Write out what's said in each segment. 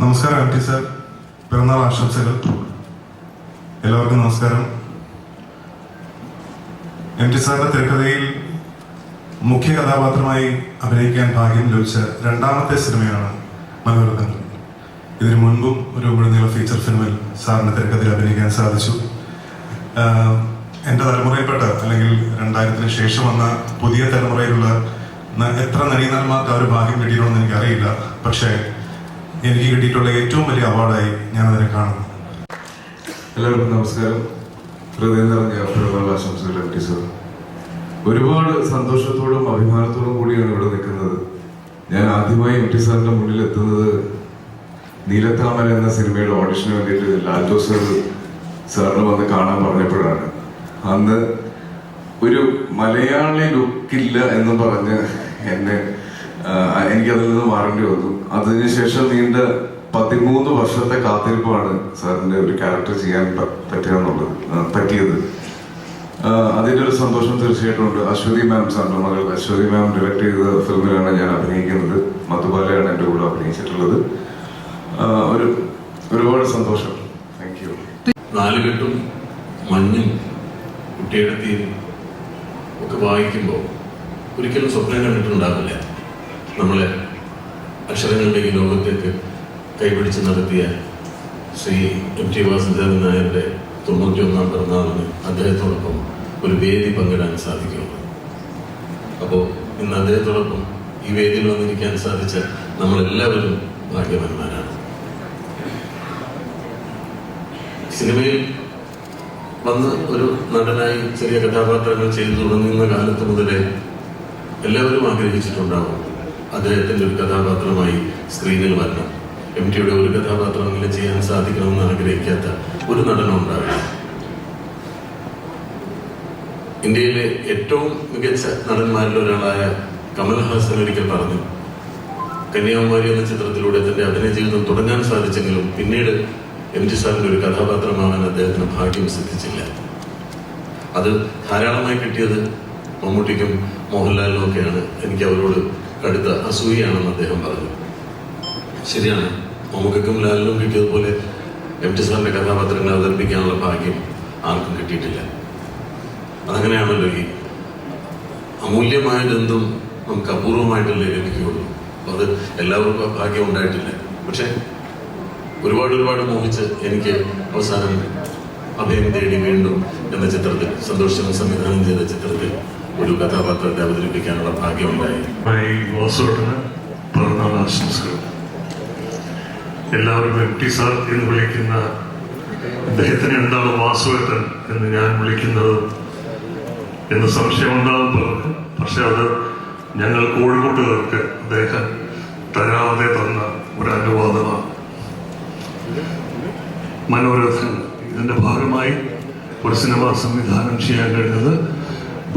നമസ്കാരം M T sir, പിറന്നാൾ ആശംസകൾ. എല്ലാവർക്കും നമസ്കാരം. എം ടി സാറിന്റെ തിരക്കഥയിൽ മുഖ്യ കഥാപാത്രമായി അഭിനയിക്കാൻ ഭാഗ്യം ലഭിച്ച രണ്ടാമത്തെ സിനിമയാണ് മനോരഥങ്ങൾ. ഇതിനു മുൻപും ഒരു മുഴുനീള ഫീച്ചർ ഫിലിമിൽ സാറിന്റെ തിരക്കഥയിൽ അഭിനയിക്കാൻ സാധിച്ചു. എൻ്റെ തലമുറയിൽപ്പെട്ട അല്ലെങ്കിൽ 2000-ന് ശേഷം വന്ന പുതിയ തലമുറയിലുള്ള എത്ര നടീനന്മാർക്ക് ആ ഒരു ഭാഗ്യം കിട്ടിയിട്ടുണ്ടെന്ന് എനിക്കറിയില്ല. പക്ഷേ എനിക്ക് കിട്ടിയിട്ടുള്ള ഏറ്റവും വലിയ അവാർഡായി ഞാൻ അതിനെ കാണുന്നു. എല്ലാവർക്കും നമസ്കാരം. ഹൃദയം നിറഞ്ഞ പിറന്നാൾ ആശംസകൾ എം ടി സാർ. ഒരുപാട് സന്തോഷത്തോടും അഭിമാനത്തോടും കൂടിയാണ് ഇവിടെ നിൽക്കുന്നത്. ഞാൻ ആദ്യമായി എം ടി സാറിന്റെ മുന്നിൽ എത്തുന്നത് നീലത്താമര എന്ന സിനിമയുടെ ഓഡിഷന് വേണ്ടിയിട്ട് ലാൽ ജോസ് സാറിന് വന്ന് കാണാൻ പറഞ്ഞപ്പോഴാണ്. അന്ന് ഒരു മലയാളി ലുക്കില്ല എന്ന് പറഞ്ഞ് എനിക്കതിൽ നിന്ന് മാറേണ്ടി വന്നു. അതിനുശേഷം നീണ്ട 13 വർഷത്തെ കാത്തിരിപ്പാണ് സാറിന്റെ ഒരു ക്യാരക്ടർ ചെയ്യാൻ പറ്റിയത്. അതിൻ്റെ ഒരു സന്തോഷം തീർച്ചയായിട്ടും ഉണ്ട്. അശ്വതി മാം, സാറിന്റെ മകൾ അശ്വതി മാം ഡയറക്ട് ചെയ്ത ഫിലിമിലാണ് ഞാൻ അഭിനയിക്കുന്നത്. മധുബാലയാണ് എൻ്റെ കൂടെ അഭിനയിച്ചിട്ടുള്ളത്. ഒരുപാട് സന്തോഷം. Thank you. നാലുകെട്ടും മഞ്ഞും കുട്ടിയെടുത്തിയും ഒക്കെ വായിക്കുമ്പോൾ ഒരിക്കലും സ്വപ്നം കണ്ടിട്ടുണ്ടാവില്ല നമ്മളെ അക്ഷരങ്ങളുടെ ഈ ലോകത്തേക്ക് കൈപിടിച്ച് നടത്തിയ ശ്രീ എം ടി വാസുദേവൻ നായരുടെ 91-ാം പിറന്നാളിന് അദ്ദേഹത്തോടൊപ്പം ഒരു വേദി പങ്കിടാൻ സാധിക്കുള്ളൂ. അപ്പോൾ ഇന്ന് അദ്ദേഹത്തോടൊപ്പം ഈ വേദിയിൽ വന്നിരിക്കാൻ സാധിച്ച നമ്മളെല്ലാവരും ഭാഗ്യവാന്മാരാണ്. സിനിമയിൽ വന്ന് ഒരു നടനായി ചെറിയ കഥാപാത്രങ്ങൾ ചെയ്തു തുടങ്ങുന്ന കാലത്ത് മുതലേ എല്ലാവരും ആഗ്രഹിച്ചിട്ടുണ്ടാവും അദ്ദേഹത്തിൻ്റെ ഒരു കഥാപാത്രമായി സ്ക്രീനിൽ വരണം. എം ടിയുടെ ഒരു കഥാപാത്രമെങ്കിലും ചെയ്യാൻ സാധിക്കണമെന്ന് ആഗ്രഹിക്കാത്ത ഒരു നടനും ഉണ്ടാവില്ല. ഇന്ത്യയിലെ ഏറ്റവും മികച്ച നടന്മാരിൽ ഒരാളായ കമൽഹാസൻ ഒരിക്കൽ പറഞ്ഞു, കന്യാകുമാരി എന്ന ചിത്രത്തിലൂടെ തന്റെ അഭിനയ ജീവിതം തുടങ്ങാൻ സാധിച്ചെങ്കിലും പിന്നീട് എം ടി സാറിന്റെ ഒരു കഥാപാത്രമാകാൻ അദ്ദേഹത്തിന് ഭാഗ്യം സിദ്ധിച്ചില്ല. അത് ധാരാളമായി കിട്ടിയത് മമ്മൂട്ടിക്കും മോഹൻലാലിനും ഒക്കെയാണ്. എനിക്ക് അവരോട് കടുത്ത അസൂയയാണെന്ന് അദ്ദേഹം പറഞ്ഞു. ശരിയാണ്, മമ്മൂക്കും ലാലിനും കിട്ടിയതുപോലെ എം ടി സാറിന്റെ കഥാപാത്രങ്ങളെ അവതരിപ്പിക്കാനുള്ള ഭാഗ്യം ആർക്കും കിട്ടിയിട്ടില്ല. അതങ്ങനെയാണല്ലോ, ഈ അമൂല്യമായതെന്തും നമുക്ക് അപൂർവമായിട്ടല്ലേ ലഭിക്കുകയുള്ളൂ. അത് എല്ലാവർക്കും ആ ഭാഗ്യം ഉണ്ടായിട്ടില്ല. പക്ഷെ ഒരുപാട് മോഹിച്ച് എനിക്ക് അവസാനം അഭയം തേടി വീണ്ടും എന്ന ചിത്രത്തിൽ, സന്തോഷം സംവിധാനം ചെയ്ത ചിത്രത്തിൽ ഒരു കഥാപാത്രത്തെ അവതരിപ്പിക്കാനുള്ള ഭാഗ്യമുണ്ടായി. പിറന്നാൾ ആശംസകൾ. എല്ലാവരും എം ടി സാർ എന്ന് വിളിക്കുന്ന അദ്ദേഹത്തിന് എന്താണ് വാസുവേട്ടൻ എന്ന് ഞാൻ വിളിക്കുന്നത് എന്ന് സംശയമുണ്ടാകുമ്പോൾ, പക്ഷെ അത് ഞങ്ങൾ കോഴിക്കോട്ടുകാർക്ക് അദ്ദേഹം തരാതെ തന്ന ഒരു അനുവാദമാണ്. മനോരഥങ്ങൾ ഇതിന്റെ ഭാഗമായി ഒരു സിനിമ സംവിധാനം ചെയ്യാൻ കഴിഞ്ഞത്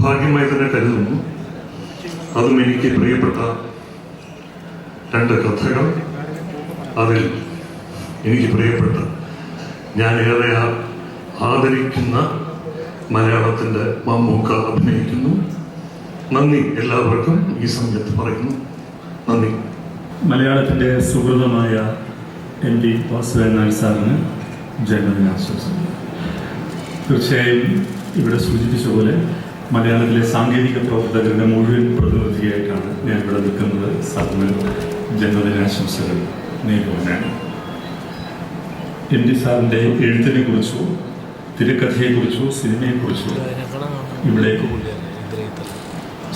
ഭാഗ്യമായി തന്നെ കരുതുന്നു. അതും എനിക്ക് പ്രിയപ്പെട്ട 2 കഥകൾ. അതിൽ എനിക്ക് പ്രിയപ്പെട്ട, ഞാൻ ഏറെ ആദരിക്കുന്ന മലയാളത്തിൻ്റെ മമ്മൂക്ക അഭിനയിക്കുന്നു. നന്ദി എല്ലാവർക്കും ഈ സമയത്ത് പറയുന്നു. നന്ദി. മലയാളത്തിൻ്റെ സുഹൃതമായ എം ടി വാസുദേവൻ നായർ സാറിന് ജന്മദിനാശംസകൾ. തീർച്ചയായും ഇവിടെ സൂചിപ്പിച്ച പോലെ മലയാളത്തിലെ സാങ്കേതിക പ്രവർത്തകരുടെ മുഴുവൻ പ്രതിനിധിയായിട്ടാണ് ഞാൻ ഇവിടെ നിൽക്കുന്നത്. സാറിന് ജന്മദിനാശംസകൾ നേരുവാനാണ്. എം ടി സാറിൻ്റെ എഴുത്തിനെ കുറിച്ചോ തിരക്കഥയെക്കുറിച്ചോ സിനിമയെക്കുറിച്ചോ ഇവിടെ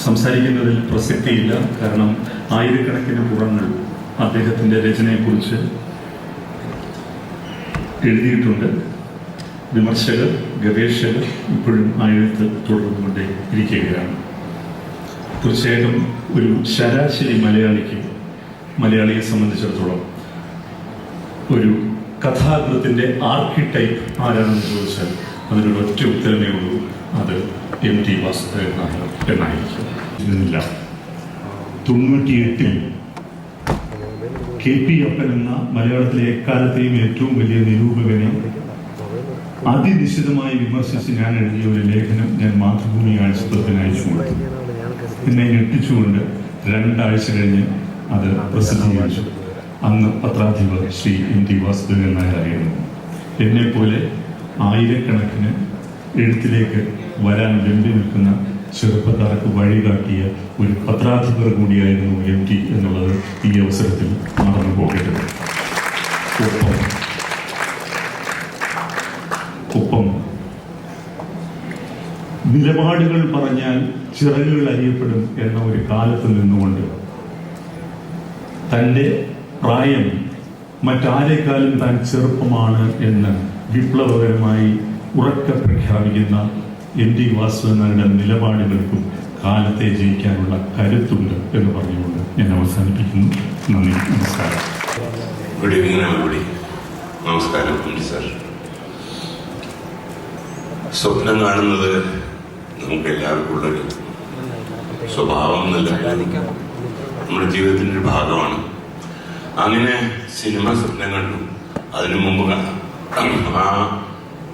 സംസാരിക്കുന്നതിൽ പ്രസക്തിയില്ല. കാരണം ആയിരക്കണക്കിന് പുറങ്ങൾ അദ്ദേഹത്തിൻ്റെ രചനയെക്കുറിച്ച് എഴുതിയിട്ടുണ്ട്. വിമർശകർ, ഗവേഷകർ ഇപ്പോഴും ആ എഴുത്ത് തുടർന്നുകൊണ്ടേ ഇരിക്കുകയാണ്. തീർച്ചയായിട്ടും ഒരു ശരാശരി മലയാളിയെ സംബന്ധിച്ചിടത്തോളം ഒരു കഥാകൃത്തിൻ്റെ ആർക്കിടൈപ്പ് ആരാണെന്ന് ചോദിച്ചാൽ അതിനൊരു ഒറ്റ ഉത്തരമേ ഉള്ളൂ, അത് എം ടി വാസുദേവൻ നായർ എന്നായിരിക്കും. 98-ൽ KP അപ്പൻ എന്ന മലയാളത്തിലെ എക്കാലത്തെയും ഏറ്റവും വലിയ നിരൂപകനെ അതിനിശ്ചിതമായി വിമർശിച്ച് ഞാൻ എഴുതിയ ഒരു ലേഖനം ഞാൻ മാതൃഭൂമി ആഴ്ചപ്പത്തിന് അയച്ചു കൊടുത്തു. എന്നെ ഞെട്ടിച്ചുകൊണ്ട് 2 ആഴ്ച കഴിഞ്ഞ് അത് പ്രസിദ്ധീകരിച്ചു. അന്ന് പത്രാധിപർ ശ്രീ MT വാസുദേവൻ നായരായിരുന്നു. എന്നെപ്പോലെ ആയിരക്കണക്കിന് എഴുത്തിലേക്ക് വരാൻ വെമ്പി നിൽക്കുന്ന ചെറുപ്പക്കാർക്ക് വഴികാട്ടിയ ഒരു പത്രാധിപർ കൂടിയായിരുന്നു MT എന്നുള്ളത് ഈ അവസരത്തിൽ മറന്നു പോകരുത്. ഒപ്പം നിലപാടുകൾ പറഞ്ഞാൽ ചിറകുകൾ അറിയപ്പെടും എന്ന ഒരു കാലത്ത് നിന്നുകൊണ്ട് തൻ്റെ പ്രായം മറ്റാരേക്കാളും താൻ ചെറുപ്പമാണ് എന്ന് വിപ്ലവകരമായി ഉറക്കെ പ്രഖ്യാപിക്കുന്ന MT വാസുദേവൻ നായരുടെ നിലപാടുകൾക്കും കാലത്തെ ജയിക്കാനുള്ള കരുത്തുണ്ട് എന്ന് പറഞ്ഞുകൊണ്ട് ഞാൻ അവസാനിപ്പിക്കുന്നു. നന്ദി, നമസ്കാരം. Good evening everybody. നമസ്കാരം സർ. സ്വപ്നം കാണുന്നത് നമുക്ക് എല്ലാവർക്കും ഉള്ളൊരു സ്വഭാവം എന്നല്ല, നമ്മുടെ ജീവിതത്തിൻ്റെ ഒരു ഭാഗമാണ്. അങ്ങനെ സിനിമ സ്വപ്നം കണ്ടു. അതിനു മുമ്പ് ആ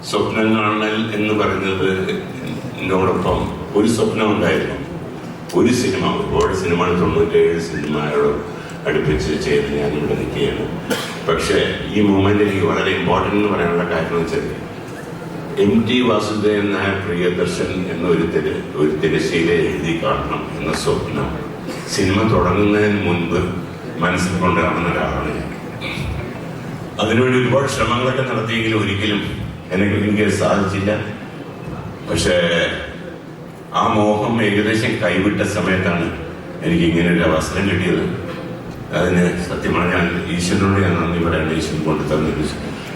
സ്വപ്നം കാണൽ എന്ന് പറയുന്നത് എന്നോടൊപ്പം ഒരു സ്വപ്നം ഉണ്ടായിരുന്നു. ഒരു സിനിമ, ഒരുപാട് സിനിമകൾ 97 സിനിമയോട് അടുപ്പിച്ച് ചെയ്ത് ഞാനിവിടെ നിൽക്കുകയാണ്. പക്ഷേ ഈ മൂമെന്റ് എനിക്ക് വളരെ ഇമ്പോർട്ടൻ്റ് എന്ന് പറയാനുള്ള കാര്യം വെച്ചാൽ MT വാസുദേവൻ നായർ പ്രിയദർശൻ എന്ന ഒരു തിരശ്ശീല എഴുതി കാണണം എന്ന സ്വപ്നം സിനിമ തുടങ്ങുന്നതിന് മുൻപ് മനസ്സിൽ കൊണ്ട് കാണുന്ന ഒരാളാണ് ഞാൻ. അതിനുവേണ്ടി ഒരുപാട് ശ്രമങ്ങളൊക്കെ നടത്തിയെങ്കിലും ഒരിക്കലും എനിക്ക് സാധിച്ചില്ല. പക്ഷേ ആ മോഹം ഏകദേശം കൈവിട്ട സമയത്താണ് എനിക്ക് ഇങ്ങനെ ഒരു അവസരം കിട്ടിയത്. അതിന് സത്യമാണ് ഞാൻ ഈശ്വരനോട് ഞാൻ നന്ദി പറയേണ്ട. ഈശ്വരൻ കൊണ്ട് തന്നൊരു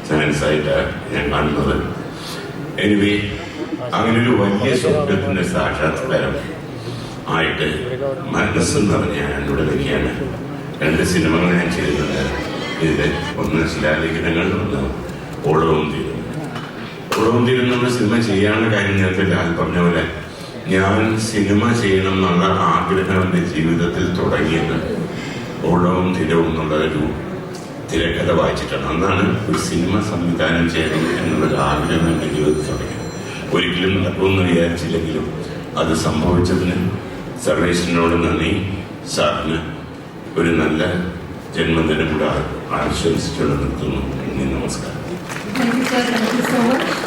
ചാൻസായിട്ട് ഞാൻ കാണുന്നത്. എനിവേ അങ്ങനെ ഒരു വലിയ സ്വപ്നത്തിന്റെ സാക്ഷാത്കാരം ആയിട്ട് മനസ്സെന്ന് പറഞ്ഞ ഞാൻ ഇവിടെ നിൽക്കുകയാണ്. 2 സിനിമകൾ ഞാൻ ചെയ്തിട്ടുണ്ട്. ഇതിൽ ഒന്ന് ശിലാലേഖനങ്ങൾ, ഒന്ന് ഓളവും തീരുന്നു. ഓളവും തീരുന്ന സിനിമ ചെയ്യാനുള്ള കാര്യം നേരത്തെ ലാൽ പറഞ്ഞ പോലെ ഞാൻ സിനിമ ചെയ്യണം എന്നുള്ള ആഗ്രഹം എൻ്റെ ജീവിതത്തിൽ തുടങ്ങിയത് ഓളവും തീരവും എന്നുള്ളൊരു തിരക്കഥ വായിച്ചിട്ടാണ്. അന്നാണ് ഒരു സിനിമ സംവിധാനം ചെയ്യണം എന്നുള്ളൊരു ആഗ്രഹം എൻ്റെ ജീവിതത്തിൽ തുടങ്ങിയത്. ഒരിക്കലും നടക്കുമെന്ന് വിചാരിച്ചില്ലെങ്കിലും അത് സംഭവിച്ചതിന് സർവേശ്വരനോട് നന്ദി. സാറിന് ഒരു നല്ല ജന്മദിനം കൂടെ ആശംസിച്ചുകൊണ്ട് നിർത്തുന്നു. നന്ദി, നമസ്കാരം. Thank you, sir. Thank you so much.